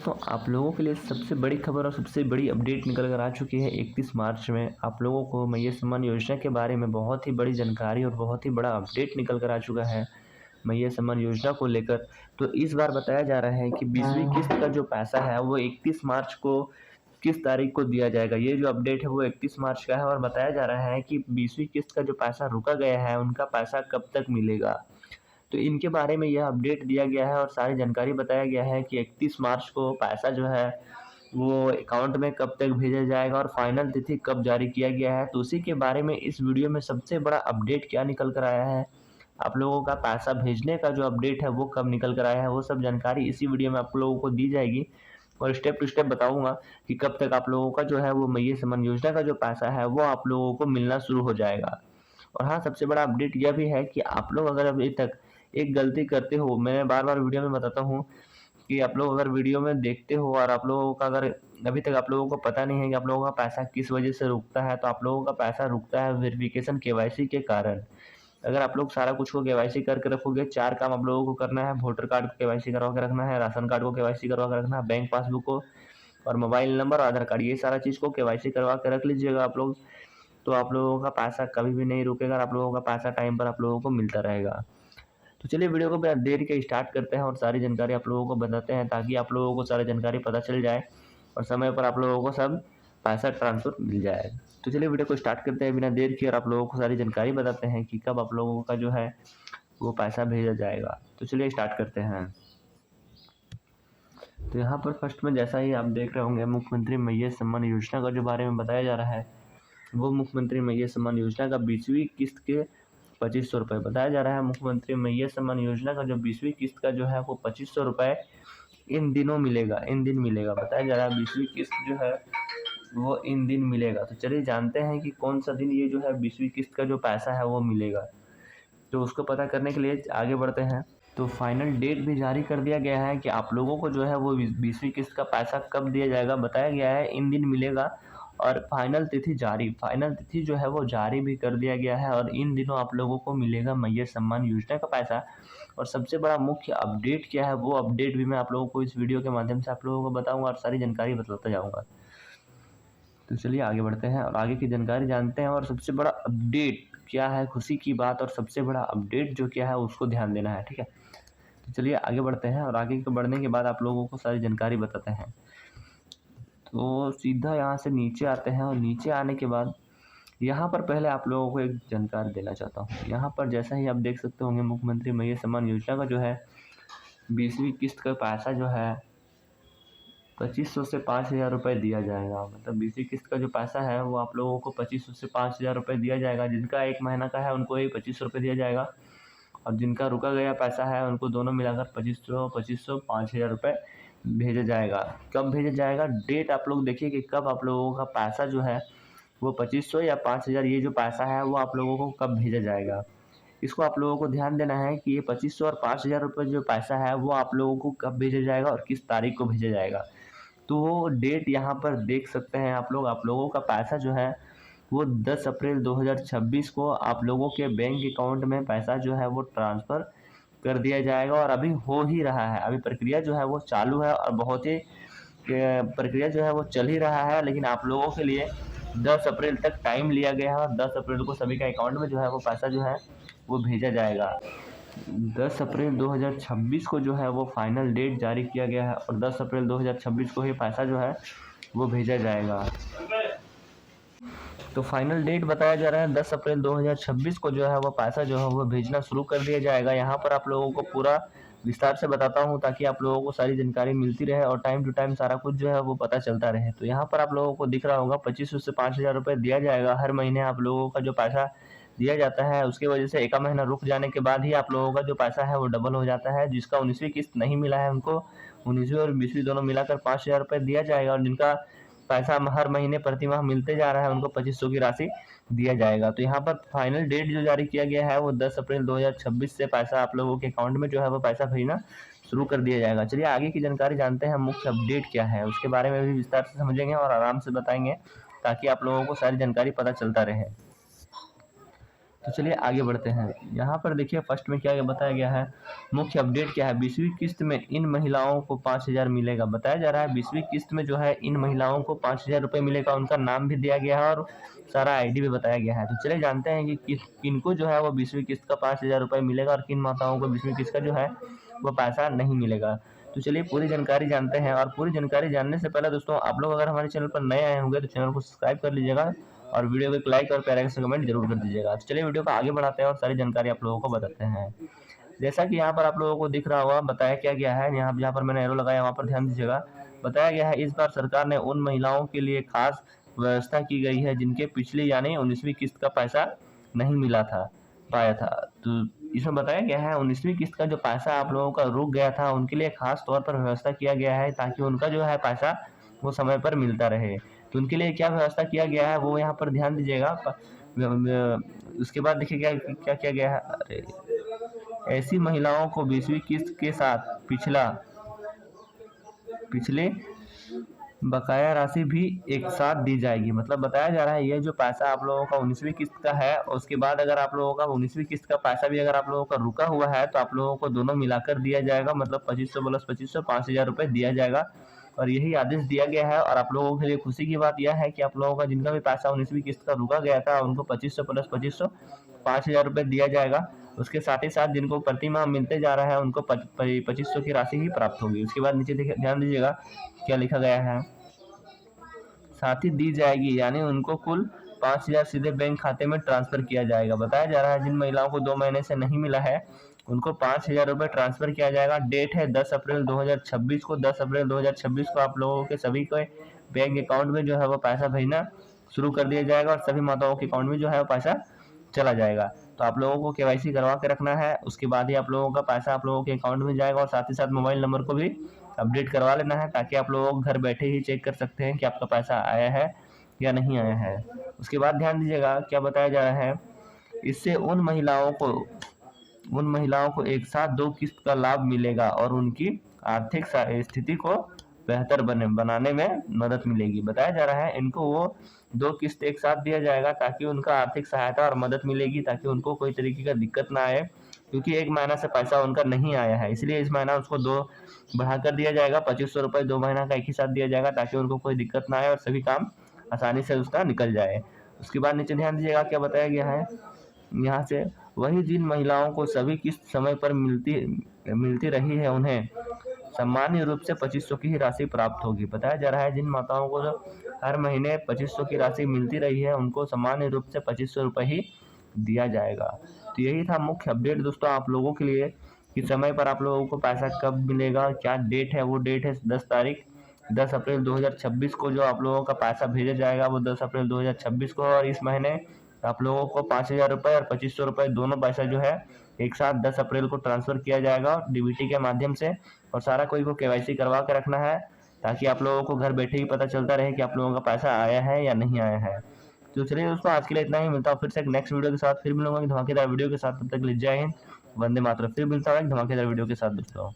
दोस्तों, आप लोगों के लिए सबसे बड़ी खबर और सबसे बड़ी अपडेट निकल कर आ चुकी है। 31 मार्च में आप लोगों को मैया सम्मान योजना के बारे में बहुत ही बड़ी जानकारी और बहुत ही बड़ा अपडेट निकल कर आ चुका है मैया सम्मान योजना को लेकर। तो इस बार बताया जा रहा है कि 20वीं किस्त का जो पैसा है वो 31 मार्च को किस तारीख को दिया जाएगा। ये जो अपडेट है वो 31 मार्च का है और बताया जा रहा है कि 20वीं किस्त का जो पैसा रुका गया है उनका पैसा कब तक मिलेगा। तो इनके बारे में यह अपडेट दिया गया है और सारी जानकारी बताया गया है कि 31 मार्च को पैसा जो है वो अकाउंट में कब तक भेजा जाएगा और फाइनल तिथि कब जारी किया गया है। तो उसी के बारे में इस वीडियो में सबसे बड़ा अपडेट क्या निकल कर आया है, आप लोगों का पैसा भेजने का जो अपडेट है वो कब निकल कर आया है, वो सब जानकारी इसी वीडियो में आप लोगों को दी जाएगी और स्टेप टू स्टेप बताऊंगा कि कब तक आप लोगों का जो है वो मैया सम्मान योजना का जो पैसा है वो आप लोगों को मिलना शुरू हो जाएगा। और हाँ, सबसे बड़ा अपडेट यह भी है कि आप लोग अगर अभी तक एक गलती करते हो, मैं बार-बार वीडियो में बताता हूँ कि आप लोग अगर वीडियो में देखते हो और आप लोगों का अगर अभी तक आप लोगों को पता नहीं है कि आप लोगों का पैसा किस वजह से रुकता है, तो आप लोगों का पैसा रुकता है वेरिफिकेशन केवाईसी के कारण। अगर आप लोग सारा कुछ को केवाईसी करके रखोगे, 4 काम आप लोगों को करना है। वोटर कार्ड को केवाईसी करवा के रखना है, राशन कार्ड को केवाईसी करवा के रखना है, बैंक पासबुक को और मोबाइल नंबर, आधार कार्ड, ये सारा चीज़ को केवाईसी करवा के रख लीजिएगा आप लोग। तो आप लोगों का पैसा कभी भी नहीं रुकेगा और आप लोगों का पैसा टाइम पर आप लोगों को मिलता रहेगा। तो चलिए वीडियो को बिना देर के स्टार्ट करते हैं और सारी जानकारी आप लोगों को बताते हैं ताकि आप लोगों को सारी जानकारी पता चल जाए और समय पर आप लोगों को सब पैसा ट्रांसफर मिल जाए। तो चलिए वीडियो को स्टार्ट करते हैं बिना देर के और आप लोगों को सारी जानकारी बताते हैं कि कब आप लोगों का जो है वो पैसा भेजा जाएगा। तो चलिए स्टार्ट करते हैं। तो यहाँ पर फर्स्ट में जैसा ही आप देख रहे होंगे, मुख्यमंत्री मैया सम्मान योजना का जो बारे में बताया जा रहा है, वो मुख्यमंत्री मैया सम्मान योजना का 20वीं किस्त के 2500 रुपये बताया जा रहा है। मुख्यमंत्री मैया सम्मान योजना का जो 20वीं किस्त का जो है वो 2500 रुपये इन दिनों मिलेगा, इन दिन मिलेगा। बताया जा रहा है 20वीं किस्त जो है वो इन दिन मिलेगा। तो चलिए जानते हैं कि कौन सा दिन ये जो है 20वीं किस्त का जो पैसा है वो मिलेगा। तो उसको पता करने के लिए आगे बढ़ते हैं। तो फाइनल डेट भी जारी कर दिया गया है कि आप लोगों को जो है वो 20वीं किस्त का पैसा कब दिया जाएगा। बताया गया है इन दिन मिलेगा और फाइनल तिथि जो है वो जारी भी कर दिया गया है और इन दिनों आप लोगों को मिलेगा मैया सम्मान योजना का पैसा। और सबसे बड़ा मुख्य अपडेट क्या है वो अपडेट भी मैं आप लोगों को इस वीडियो के माध्यम से आप लोगों को बताऊंगा और सारी जानकारी बताता जाऊंगा। तो चलिए आगे बढ़ते हैं और आगे की जानकारी जानते हैं। और सबसे बड़ा अपडेट क्या है, खुशी की बात और सबसे बड़ा अपडेट जो क्या है उसको ध्यान देना है, ठीक है। तो चलिए आगे बढ़ते हैं और आगे के बढ़ने के बाद आप लोगों को सारी जानकारी बताते हैं। तो सीधा यहाँ से नीचे आते हैं और नीचे आने के बाद यहाँ पर पहले आप लोगों को एक जानकारी देना चाहता हूँ। यहाँ पर जैसा ही आप देख सकते होंगे, मुख्यमंत्री मैया सम्मान योजना का जो है 20वीं किस्त का पैसा जो है 2500 से 5000 रुपये दिया जाएगा। मतलब 20वीं किस्त का जो पैसा है वो आप लोगों को 2500 से 5000 रुपये दिया जाएगा। जिनका 1 महीना का है उनको ही 2500 रुपये दिया जाएगा और जिनका रुका गया पैसा है उनको दोनों मिलाकर 2500 5000 रुपये भेजा जाएगा। कब भेजा जाएगा, डेट आप लोग देखिए कि कब आप लोगों का पैसा जो है वो 2500 या 5000 ये जो पैसा है वो आप लोगों को कब भेजा जाएगा। इसको आप लोगों को ध्यान देना है कि ये 2500 और 5000 रुपये जो पैसा है वो आप लोगों को कब भेजा जाएगा और किस तारीख को भेजा जाएगा। तो वो डेट यहाँ पर देख सकते हैं आप लोग। आप लोगों का पैसा जो है वो 10 अप्रैल 2026 को आप लोगों के बैंक अकाउंट में पैसा जो है वो ट्रांसफ़र कर दिया जाएगा और अभी हो ही रहा है। अभी प्रक्रिया जो है वो चालू है और बहुत ही प्रक्रिया जो है वो चल ही रहा है। लेकिन आप लोगों के लिए 10 अप्रैल तक टाइम लिया गया है और 10 अप्रैल को सभी का अकाउंट में जो है वो पैसा जो है वो भेजा जाएगा। 10 अप्रैल 2026 को जो है वो फाइनल डेट जारी किया गया है और 10 अप्रैल 2026 को ही पैसा जो है वो भेजा जाएगा। तो फाइनल डेट बताया जा रहा है 10 अप्रैल 2026 को जो है वो पैसा जो है वो भेजना शुरू कर दिया जाएगा। यहाँ पर आप लोगों को पूरा विस्तार से बताता हूँ ताकि आप लोगों को सारी जानकारी मिलती रहे और टाइम टू टाइम सारा कुछ जो है वो पता चलता रहे। तो यहाँ पर आप लोगों को दिख रहा होगा 2500 से 5000 रुपये दिया जाएगा। हर महीने आप लोगों का जो पैसा दिया जाता है उसकी वजह से एक महीना रुक जाने के बाद ही आप लोगों का जो पैसा है वो डबल हो जाता है। जिसका 19वीं किस्त नहीं मिला है उनको 19वीं और 20वीं दोनों मिलाकर 5000 रुपये दिया जाएगा और जिनका पैसा हर महीने प्रति माह मिलते जा रहा है उनको 2500 की राशि दिया जाएगा। तो यहाँ पर फाइनल डेट जो जारी किया गया है वो 10 अप्रैल 2026 से पैसा आप लोगों के अकाउंट में जो है वो पैसा भेजना शुरू कर दिया जाएगा। चलिए आगे की जानकारी जानते हैं, मुख्य अपडेट क्या है उसके बारे में भी विस्तार से समझेंगे और आराम से बताएंगे ताकि आप लोगों को सारी जानकारी पता चलता रहे। तो चलिए आगे बढ़ते हैं। यहाँ पर देखिए फर्स्ट में क्या बताया गया है, मुख्य अपडेट क्या है। 20वीं किस्त में इन महिलाओं को 5,000 मिलेगा। बताया जा रहा है 20वीं किस्त में जो है इन महिलाओं को 5,000 रुपये मिलेगा। उनका नाम भी दिया गया है और सारा आईडी भी बताया गया है। तो चलिए जानते हैं कि किनको जो है वो 20वीं किस्त का 5,000 रुपये मिलेगा और किन माताओं को 20वीं किस्त का जो है वो पैसा नहीं मिलेगा। तो चलिए पूरी जानकारी जानते हैं। और पूरी जानकारी जानने से पहले दोस्तों आप लोग अगर हमारे चैनल पर नए आए होंगे तो चैनल को सब्सक्राइब कर लीजिएगा और वीडियो को एक लाइक और प्यारा सा कमेंट जरूर कर दीजिएगा। तो चलिए वीडियो को आगे बढ़ाते हैं और सारी जानकारी आप लोगों को बताते हैं। जैसा कि यहाँ पर आप लोगों को दिख रहा होगा, बताया क्या गया है, यहाँ पर मैंने एरो लगाया, वहाँ पर ध्यान दीजिएगा। बताया गया है इस बार सरकार ने उन महिलाओं के लिए खास व्यवस्था की गई है जिनके पिछली यानी 19वीं किस्त का पैसा नहीं पाया था। तो इसमें बताया गया है 19वीं किस्त का जो पैसा आप लोगों का रुक गया था उनके लिए खास तौर पर व्यवस्था किया गया है ताकि उनका जो है पैसा वो समय पर मिलता रहे। तो उनके लिए क्या व्यवस्था किया गया है वो यहाँ पर ध्यान दीजिएगा। उसके बाद देखिए क्या क्या किया गया है। अरे ऐसी महिलाओं को 20वीं किस्त के साथ पिछले बकाया राशि भी एक साथ दी जाएगी। मतलब बताया जा रहा है ये जो पैसा आप लोगों का 19वीं किस्त का है, उसके बाद अगर आप लोगों का 19वीं किस्त का पैसा भी अगर आप लोगों का रुका हुआ है तो आप लोगों को दोनों मिलाकर दिया जाएगा। मतलब 2500 प्लस 2500 5,000 रुपये दिया जाएगा और यही आदेश दिया गया है। और आप लोगों के लिए खुशी की बात यह है कि आप लोगों का जिनका भी पैसा 19वीं किस्त का रुका गया था उनको 2500 प्लस 2500 5,000 रुपये दिया जाएगा। उसके साथ ही साथ जिनको प्रति माह मिलते जा रहा है उनको 2500 की राशि ही प्राप्त होगी। उसके बाद नीचे ध्यान दीजिएगा क्या लिखा गया है, साथ ही दी जाएगी यानी उनको कुल 5,000 सीधे बैंक खाते में ट्रांसफर किया जाएगा। बताया जा रहा है जिन महिलाओं को 2 महीने से नहीं मिला है उनको 5,000 रुपये ट्रांसफर किया जाएगा। डेट है 10 अप्रैल 2026 को। 10 अप्रैल 2026 को आप लोगों के सभी के बैंक अकाउंट में जो है वो पैसा भेजना शुरू कर दिया जाएगा और सभी माताओं के अकाउंट में जो है वो पैसा चला जाएगा। तो आप लोगों को KYC करवा के रखना है, उसके बाद ही आप लोगों का पैसा आप लोगों के अकाउंट में जाएगा। और साथ ही साथ मोबाइल नंबर को भी अपडेट करवा लेना है ताकि आप लोग घर बैठे ही चेक कर सकते हैं कि आपका पैसा आया है या नहीं आया है। उसके बाद ध्यान दीजिएगा क्या बताया जा रहा है, इससे उन महिलाओं को एक साथ 2 किस्त का लाभ मिलेगा और उनकी आर्थिक स्थिति को बेहतर बनाने में मदद मिलेगी। बताया जा रहा है इनको वो 2 किस्त एक साथ दिया जाएगा ताकि उनका आर्थिक सहायता और मदद मिलेगी, ताकि उनको कोई तरीके का दिक्कत ना आए, क्योंकि 1 महीना से पैसा उनका नहीं आया है, इसलिए इस महीना उसको 2 बढ़ाकर दिया जाएगा। 2500 रुपये 2 महीना का एक ही साथ दिया जाएगा ताकि उनको कोई दिक्कत ना आए और सभी काम आसानी से उसका निकल जाए। उसके बाद नीचे ध्यान दीजिएगा क्या बताया गया है, यहाँ से वही जिन महिलाओं को सभी किस्त समय पर मिलती रही है उन्हें सामान्य रूप से 2500 की ही राशि प्राप्त होगी। बताया जा रहा है जिन माताओं को हर महीने 2500 की राशि मिलती रही है उनको सामान्य रूप से 2500 रुपये ही दिया जाएगा। तो यही था मुख्य अपडेट दोस्तों आप लोगों के लिए कि समय पर आप लोगों को पैसा कब मिलेगा, क्या डेट है। वो डेट है 10 अप्रैल 2026 को जो आप लोगों का पैसा भेजा जाएगा वो 10 अप्रैल 2026 को। और इस महीने आप लोगों को 5,000 रुपये और 2500 रुपये दोनों पैसा जो है एक साथ 10 अप्रैल को ट्रांसफ़र किया जाएगा DBT के माध्यम से। और सारा कोई को KYC करवा के रखना है ताकि आप लोगों को घर बैठे ही पता चलता रहे कि आप लोगों का पैसा आया है या नहीं आया है। तो चलिए दोस्तों आज के लिए इतना ही। मिलता हूँ फिर से एक नेक्स्ट वीडियो के साथ, फिर मिलूंगा धमाकेदार वीडियो के साथ। तब तक ले जय हिंद, वंदे मातरम। फिर मिलता हूँ एक धमाकेदार वीडियो के साथ दोस्तों।